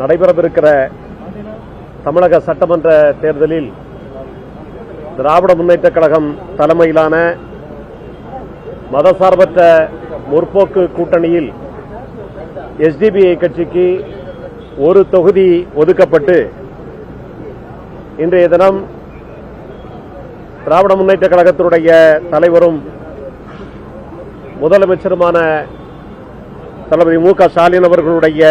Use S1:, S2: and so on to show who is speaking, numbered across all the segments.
S1: நடைபெறவிருக்கிற தமிழக சட்டமன்ற தேர்தலில் திராவிட முன்னேற்றக் கழகம் தலைமையிலான மதசார்பற்ற முற்போக்கு கூட்டணியில் எஸ்டிபிஐ கட்சிக்கு ஒரு தொகுதி ஒதுக்கப்பட்டு இன்றைய தினம் திராவிட முன்னேற்றக் கழகத்தினுடைய தலைவரும் முதலமைச்சருமான தளபதி மு.க. ஸ்டாலின் அவர்களுடைய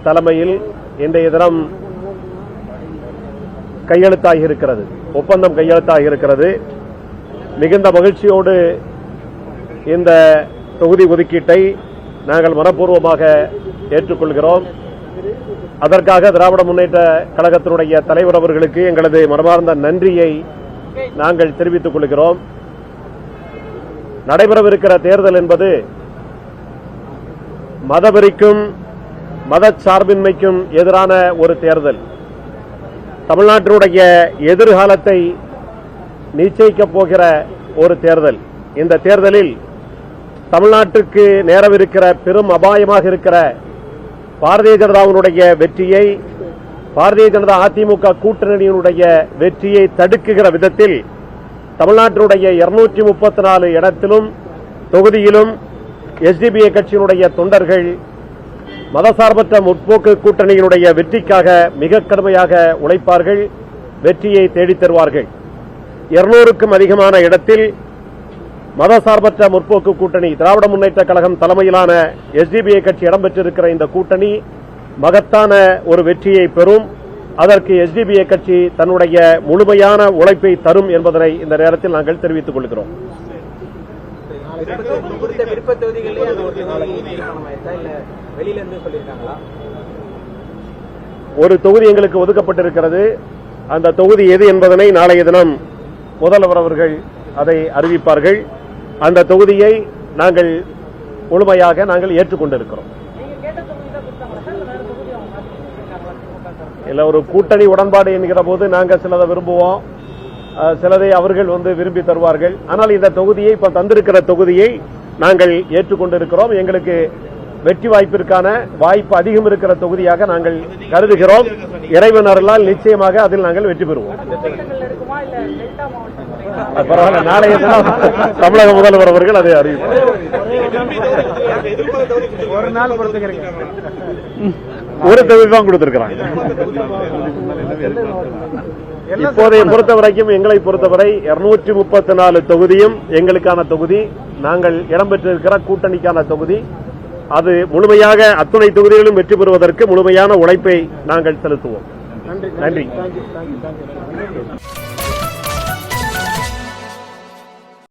S1: தலைமையில் இன்றைய தினம் கையெழுத்தாகி இருக்கிறது, ஒப்பந்தம் கையெழுத்தாகி இருக்கிறது. மிகுந்த மகிழ்ச்சியோடு இந்த தொகுதி ஒதுக்கீட்டை நாங்கள் மனப்பூர்வமாக ஏற்றுக்கொள்கிறோம். அதற்காக திராவிட முன்னேற்ற கழகத்தினுடைய தலைவர் அவர்களுக்கு எங்களது மனமார்ந்த நன்றியை நாங்கள் தெரிவித்துக் கொள்கிறோம். நடைபெறவிருக்கிற தேர்தல் என்பது மதவெறிக்கும் மதச்சார்பின்மைக்கும் எதிரான ஒரு தேர்தல். தமிழ்நாட்டினுடைய எதிர்காலத்தை நிச்சயிக்கப் போகிற ஒரு தேர்தல். இந்த தேர்தலில் தமிழ்நாட்டுக்கு நேரவிருக்கிற பெரும் அபாயமாக இருக்கிற பாரதிய ஜனதாவினுடைய வெற்றியை, பாரதிய ஜனதா அதிமுக கூட்டணியினுடைய வெற்றியை தடுக்குகிற விதத்தில் தமிழ்நாட்டினுடைய 234 இடத்திலும் தொகுதியிலும் எஸ்டிபிஐ கட்சியினுடைய தொண்டர்கள் மதசார்பற்ற முற்போக்கு கூட்டணியினுடைய வெற்றிக்காக மிக கடுமையாக உழைப்பார்கள், வெற்றியை தேடித் தருவார்கள். 200க்கும் அதிகமான இடத்தில் மதசார்பற்ற முற்போக்கு கூட்டணி திராவிட முன்னேற்ற கழகம் தலைமையிலான எஸ்டிபிஐ கட்சி இடம்பெற்றிருக்கிற இந்த கூட்டணி மகத்தான ஒரு வெற்றியை பெறும். அதற்கு எஸ்டிபிஐ கட்சி தன்னுடைய முழுமையான உழைப்பை தரும் என்பதனை இந்த நேரத்தில் நாங்கள் தெரிவித்துக் கொள்கிறோம். ஒரு தொகுதி எங்களுக்கு ஒதுக்கப்பட்டிருக்கிறது. அந்த தொகுதி எது என்பதனை நாளைய தினம் முதல்வர் அவர்கள் அதை அறிவிப்பார்கள். அந்த தொகுதியை நாங்கள் முழுமையாக நாங்கள் ஏற்றுக்கொண்டிருக்கிறோம். இல்ல, ஒரு கூட்டணி உடன்பாடு என்கிற போது நாங்கள் சிலதை விரும்புவோம், சிலதை அவர்கள் விரும்பி தருவார்கள். ஆனால் இந்த தொகுதியை இப்ப தந்திருக்கிற தொகுதியை நாங்கள் ஏற்றுக்கொண்டிருக்கிறோம். எங்களுக்கு வெற்றி வாய்ப்பிற்கான வாய்ப்பு அதிகம் இருக்கிற தொகுதியாக நாங்கள் கருதுகிறோம். இறைவன் அருளால் நிச்சயமாக அதில் நாங்கள் வெற்றி பெறுவோம். பரவாயில்ல, நாளைய தினம் தமிழக முதல்வர் அவர்கள் அதை அறிவிப்பார். ஒரு தொகுதி தான் கொடுத்திருக்கிறாங்க. இப்போதைய பொறுத்தவரைக்கும் எங்களை பொறுத்தவரை 234 தொகுதியும் எங்களுக்கான தொகுதி, நாங்கள் இடம்பெற்றிருக்கிற கூட்டணிக்கான தொகுதி. அது முழுமையாக அத்துணை தொகுதிகளிலும் வெற்றி பெறுவதற்கு முழுமையான உழைப்பை நாங்கள் செலுத்துவோம். நன்றி.